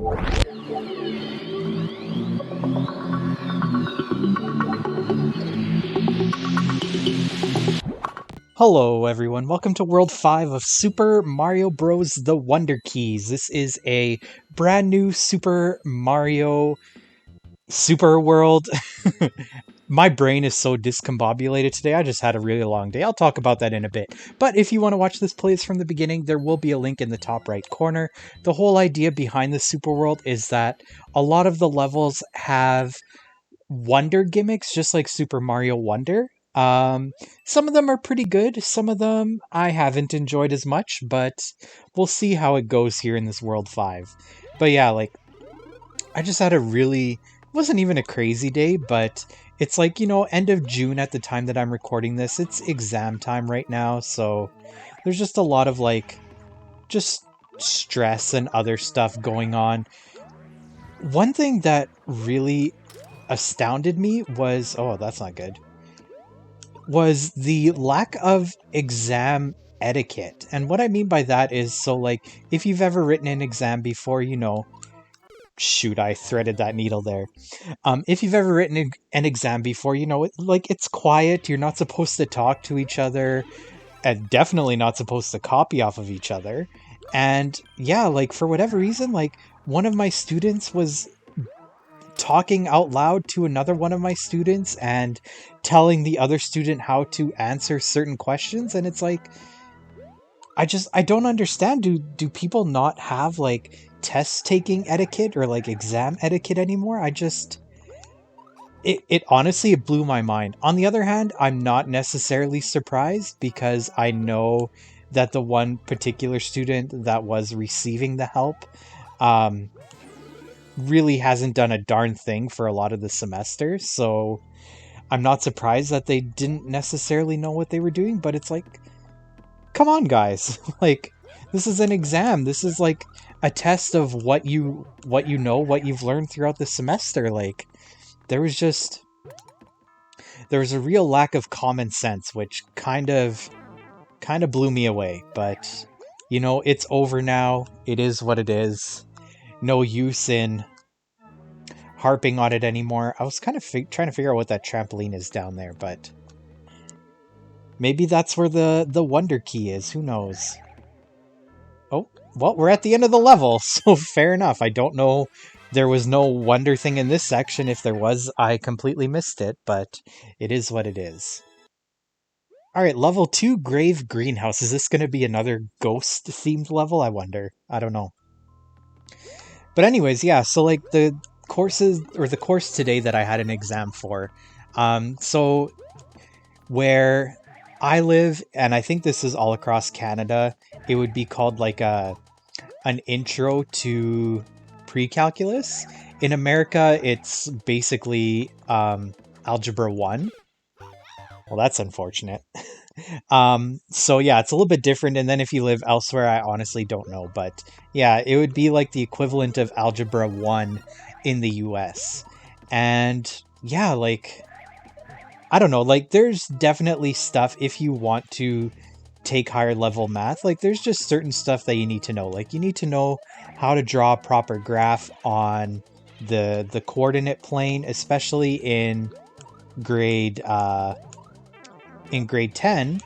Hello everyone, welcome to World 5 of Super Mario Bros. The Wonder Keys. This is a brand new Super Mario Super World. My brain is so discombobulated today, I just had a really long day. I'll talk about that in a bit. But if you want to watch this playlist from the beginning, there will be a link in the top right corner. The whole idea behind the Super World is that a lot of the levels have Wonder gimmicks, just like Super Mario Wonder. Some of them are pretty good. Some of them I haven't enjoyed as much, but we'll see how it goes here in this World 5. But yeah, like, I just had a really, it wasn't even a crazy day, but it's like, end of June at the time that I'm recording this. It's exam time right now, so there's just a lot of, like, just stress and other stuff going on. One thing that really astounded me was, oh, that's not good, was the lack of exam etiquette. And what I mean by that is, so like, if you've ever written an exam before, shoot, I threaded that needle there. If you've ever written an exam before, it's quiet, you're not supposed to talk to each other, and definitely not supposed to copy off of each other. And yeah, like, for whatever reason, like, one of my students was talking out loud to another one of my students and telling the other student how to answer certain questions, and it's like, I don't understand. Do people not have, like, test taking etiquette or, like, exam etiquette anymore? It honestly, it blew my mind. On the other hand, I'm not necessarily surprised, because I know that the one particular student that was receiving the help really hasn't done a darn thing for a lot of the semester, so I'm not surprised that they didn't necessarily know what they were doing. But it's like, come on, guys. Like, this is an exam. This is like a test of what you know, what you've learned throughout the semester. Like, there was a real lack of common sense, which kind of blew me away. But it's over now. It is what it is. No use in harping on it anymore. I was kind of trying to figure out what that trampoline is down there, but maybe that's where the Wonder Key is. Who knows? Oh, well, we're at the end of the level, so fair enough. I don't know. There was no Wonder thing in this section. If there was, I completely missed it, but it is what it is. Alright, level 2, Grave Greenhouse. Is this going to be another ghost-themed level? I wonder. I don't know. But anyways, yeah, so like the course today that I had an exam for. So where I live, and I think this is all across Canada, it would be called like an intro to pre-calculus. In America, it's basically algebra 1. Well, that's unfortunate. So yeah, it's a little bit different. And then if you live elsewhere, I honestly don't know. But yeah, it would be like the equivalent of Algebra 1 in the US. And yeah, like, I don't know, like, there's definitely stuff if you want to take higher level math. Like, there's just certain stuff that you need to know. Like, you need to know how to draw a proper graph on the coordinate plane, especially in grade 10.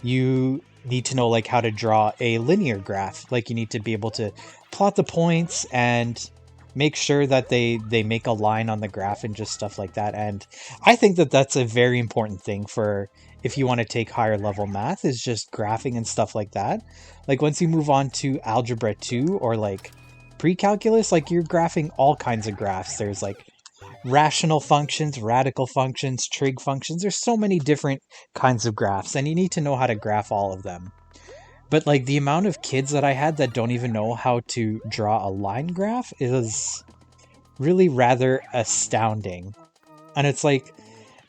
You need to know, like, how to draw a linear graph. Like, you need to be able to plot the points and make sure that they make a line on the graph and just stuff like that. And I think that that's a very important thing for if you want to take higher level math, is just graphing and stuff like that. Like, once you move on to algebra 2 or like pre-calculus, like, you're graphing all kinds of graphs. There's like rational functions, radical functions, trig functions. There's so many different kinds of graphs, and you need to know how to graph all of them. But like, the amount of kids that I had that don't even know how to draw a line graph is really rather astounding. And it's like,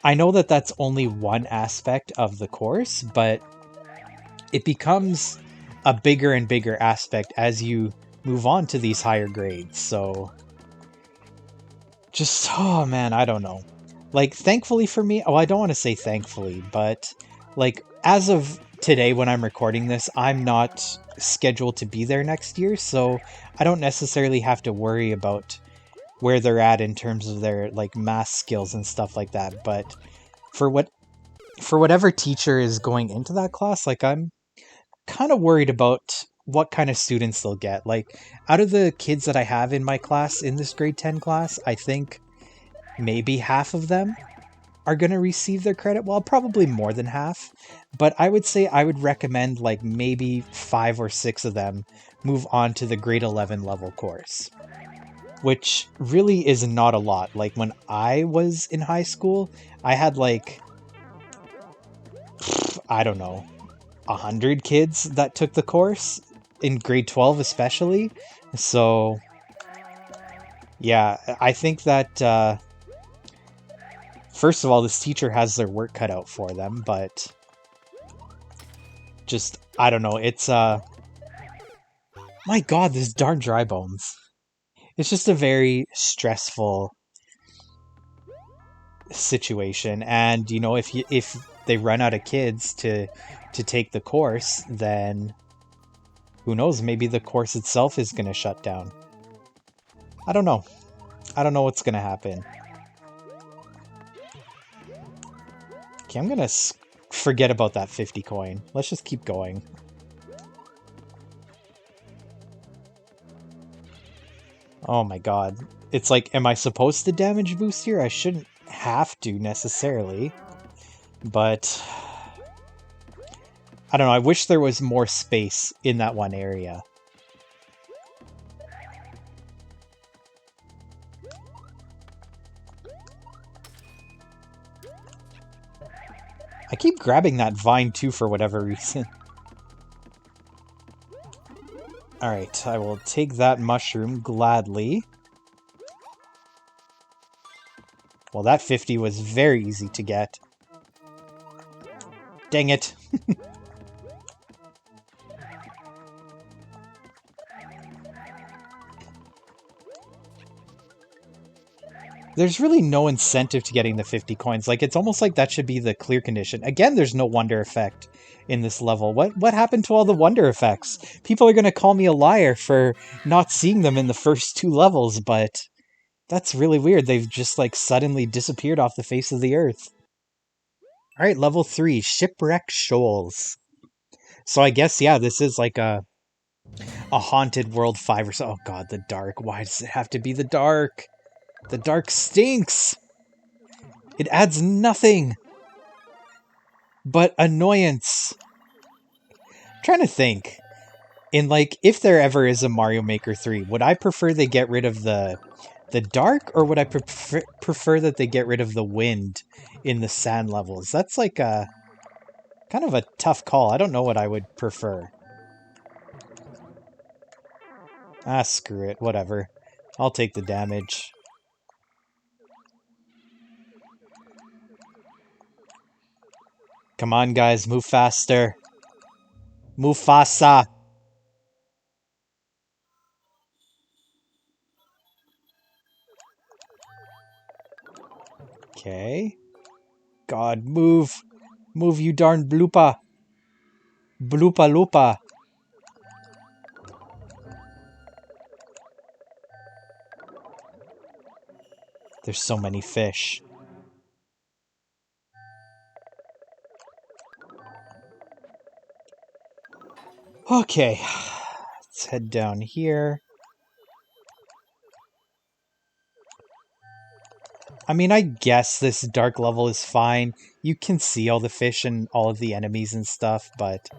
I know that that's only one aspect of the course, but it becomes a bigger and bigger aspect as you move on to these higher grades. So just, oh man, I don't know. Like, thankfully for me, oh, I don't want to say thankfully, but like, as of today when I'm recording this, I'm not scheduled to be there next year, so I don't necessarily have to worry about where they're at in terms of their like math skills and stuff like that. But for whatever teacher is going into that class, like I'm kind of worried about what kind of students they'll get. Like out of the kids that I have in my class, in this grade 10 class, I think maybe half of them are going to receive their credit. Well, probably more than half, but I would say I would recommend like maybe 5 or 6 of them move on to the grade 11 level course, which really is not a lot. Like when I was in high school, I had like, I don't know, 100 kids that took the course in grade 12 especially. So yeah, I think that first of all, this teacher has their work cut out for them, but just, I don't know, it's my god, this darn dry bones. It's just a very stressful situation, and you know, if they run out of kids to take the course, then who knows, maybe the course itself is going to shut down. I don't know. I don't know what's going to happen. Okay, I'm going to forget about that 50 coin. Let's just keep going. Oh my god. It's like, am I supposed to damage boost here? I shouldn't have to necessarily. But I don't know, I wish there was more space in that one area. I keep grabbing that vine too for whatever reason. Alright, I will take that mushroom gladly. Well, that 50 was very easy to get. Dang it. There's really no incentive to getting the 50 coins. Like, it's almost like that should be the clear condition. Again, there's no wonder effect in this level. What happened to all the wonder effects? People are going to call me a liar for not seeing them in the first 2 levels, but that's really weird. They've just, like, suddenly disappeared off the face of the earth. Alright, level 3, Shipwreck Shoals. So I guess, yeah, this is like a haunted world 5 or so. Oh god, the dark. Why does it have to be the dark? The dark stinks! It adds nothing but annoyance. I'm trying to think. In like, if there ever is a Mario Maker 3, would I prefer they get rid of the dark, or would I prefer that they get rid of the wind in the sand levels? That's like a kind of a tough call. I don't know what I would prefer. Ah, screw it. Whatever. I'll take the damage. Come on, guys. Move faster. Mufasa. Okay. God, move. Move, you darn bloopa. Bloopa loopa. There's so many fish. Okay. Let's head down here. I mean, I guess this dark level is fine. You can see all the fish and all of the enemies and stuff, but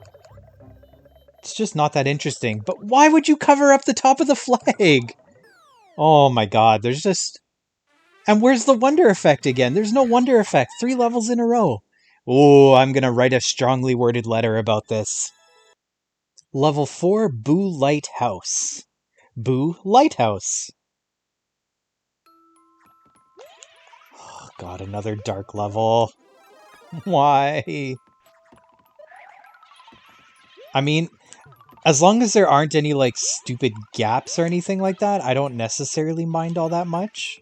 it's just not that interesting. But why would you cover up the top of the flag? Oh my god, there's just... And where's the wonder effect again? There's no wonder effect. 3 levels in a row. Oh, I'm gonna write a strongly worded letter about this. Level 4, Boolight House. Boo Lighthouse. Oh god, another dark level. Why? I mean, as long as there aren't any, like, stupid gaps or anything like that, I don't necessarily mind all that much.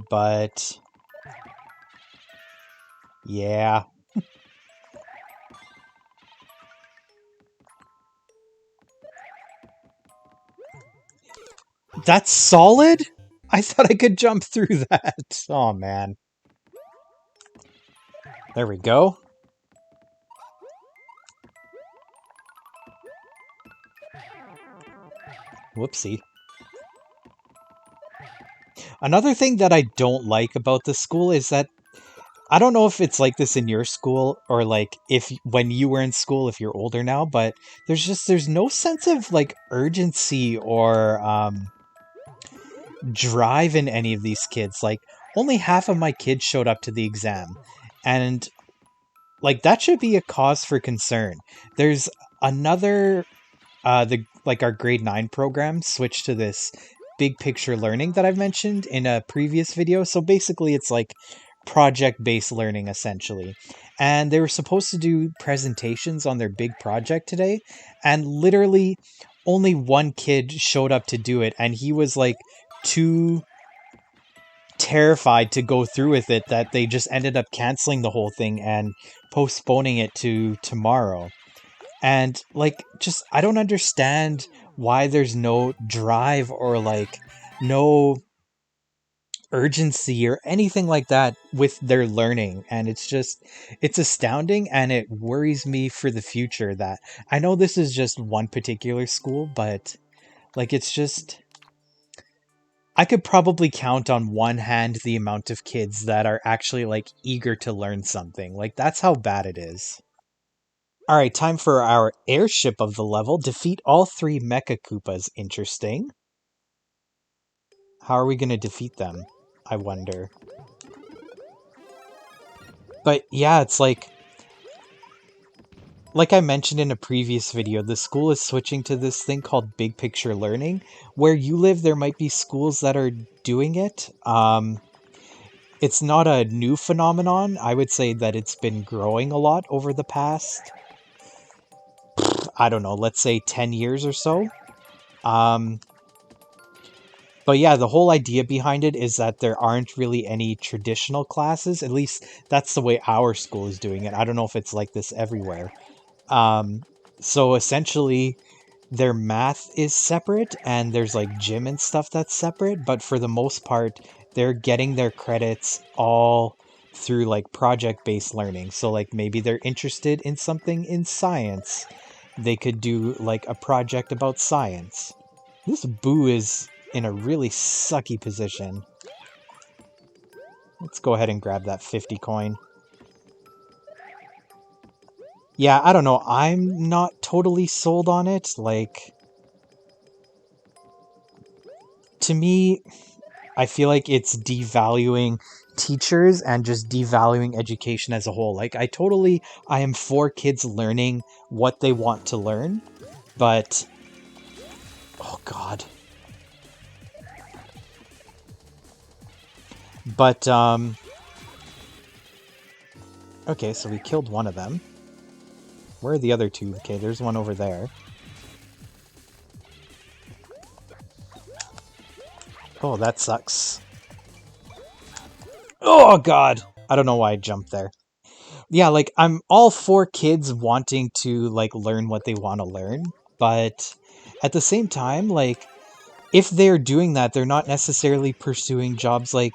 But... yeah. That's solid? I thought I could jump through that. Oh man. There we go. Whoopsie. Another thing that I don't like about the school is that I don't know if it's like this in your school or like if when you were in school if you're older now, but there's no sense of like urgency or drive in any of these kids. Like only half of my kids showed up to the exam. And like that should be a cause for concern. There's another the like our grade 9 program switched to this big picture learning that I've mentioned in a previous video. So basically it's like project based learning essentially. And they were supposed to do presentations on their big project today, and literally only one kid showed up to do it, and he was like too terrified to go through with it that they just ended up canceling the whole thing and postponing it to tomorrow. And like just I don't understand why there's no drive or like no urgency or anything like that with their learning. And it's astounding, and it worries me for the future that I know this is just one particular school, but like it's just I could probably count on one hand the amount of kids that are actually like eager to learn something. Like that's how bad it is. All right, time for our airship of the level. Defeat all three Mechakoopas. Interesting. How are we going to defeat them? I wonder. But yeah, it's like I mentioned in a previous video, the school is switching to this thing called big picture learning. Where you live, there might be schools that are doing it. It's not a new phenomenon. I would say that it's been growing a lot over the past, I don't know, let's say 10 years or so. Um, but yeah, the whole idea behind it is that there aren't really any traditional classes. At least that's the way our school is doing it. I don't know if it's like this everywhere. Um, so essentially, their math is separate and there's like gym and stuff that's separate, but for the most part, they're getting their credits all through like project based learning. So, like, maybe they're interested in something in science, they could do like a project about science. This Boo is in a really sucky position. Let's go ahead and grab that 50 coin. Yeah, I don't know. I'm not totally sold on it. Like, to me, I feel like it's devaluing teachers and just devaluing education as a whole. Like, I am for kids learning what they want to learn, but, oh God. But, okay, so we killed one of them. Where are the other two? Okay, there's one over there. Oh, that sucks. Oh God. I don't know why I jumped there. Yeah, like I'm all for kids wanting to like learn what they want to learn, but at the same time, like if they're doing that, they're not necessarily pursuing jobs like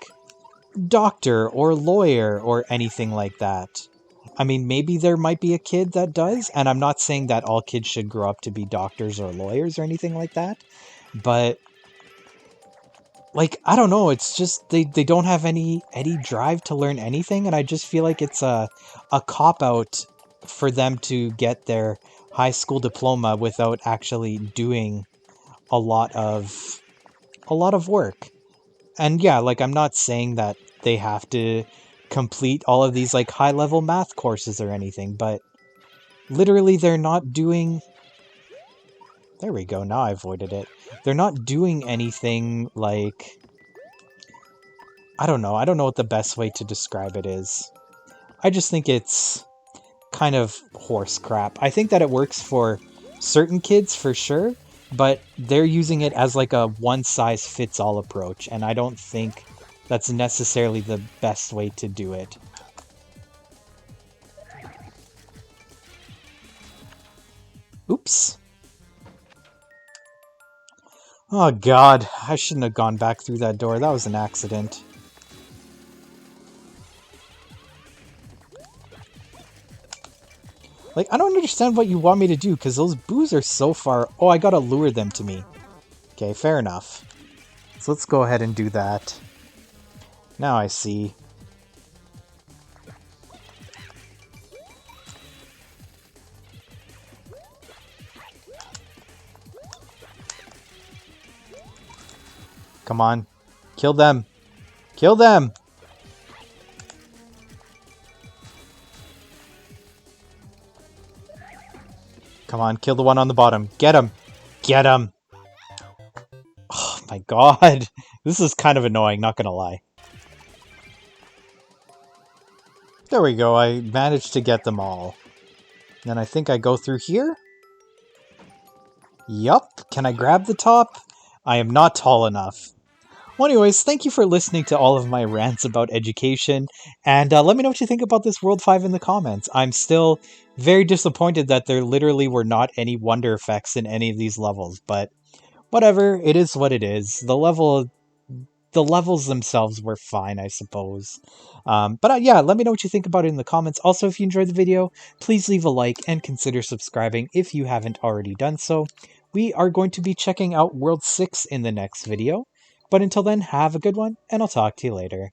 doctor or lawyer or anything like that. I mean, maybe there might be a kid that does, and I'm not saying that all kids should grow up to be doctors or lawyers or anything like that, but like I don't know, it's just they don't have any drive to learn anything, and I just feel like it's a cop out for them to get their high school diploma without actually doing a lot of a lot of work. And yeah, like I'm not saying that they have to complete all of these like high level math courses or anything, but literally they're not doing. There we go, now I avoided it. They're not doing anything like, I don't know. I don't know what the best way to describe it is. I just think it's kind of horse crap. I think that it works for certain kids for sure, but they're using it as like a one size fits all approach, and I don't think that's necessarily the best way to do it. Oops. Oh god, I shouldn't have gone back through that door. That was an accident. Like, I don't understand what you want me to do, because those boos are so far... Oh, I gotta lure them to me. Okay, fair enough. So let's go ahead and do that. Now I see. Come on. Kill them. Kill them! Come on, kill the one on the bottom. Get him! Get him! Oh my god. This is kind of annoying, not gonna lie. There we go, I managed to get them all. Then I think I go through here? Yup. Can I grab the top? I am not tall enough. Well, anyways, thank you for listening to all of my rants about education, and let me know what you think about this World 5 in the comments. I'm still very disappointed that there literally were not any wonder effects in any of these levels, but whatever, it is what it is. The levels themselves were fine, I suppose. But yeah, let me know what you think about it in the comments. Also, if you enjoyed the video, please leave a like and consider subscribing if you haven't already done so. We are going to be checking out World 6 in the next video. But until then, have a good one, and I'll talk to you later.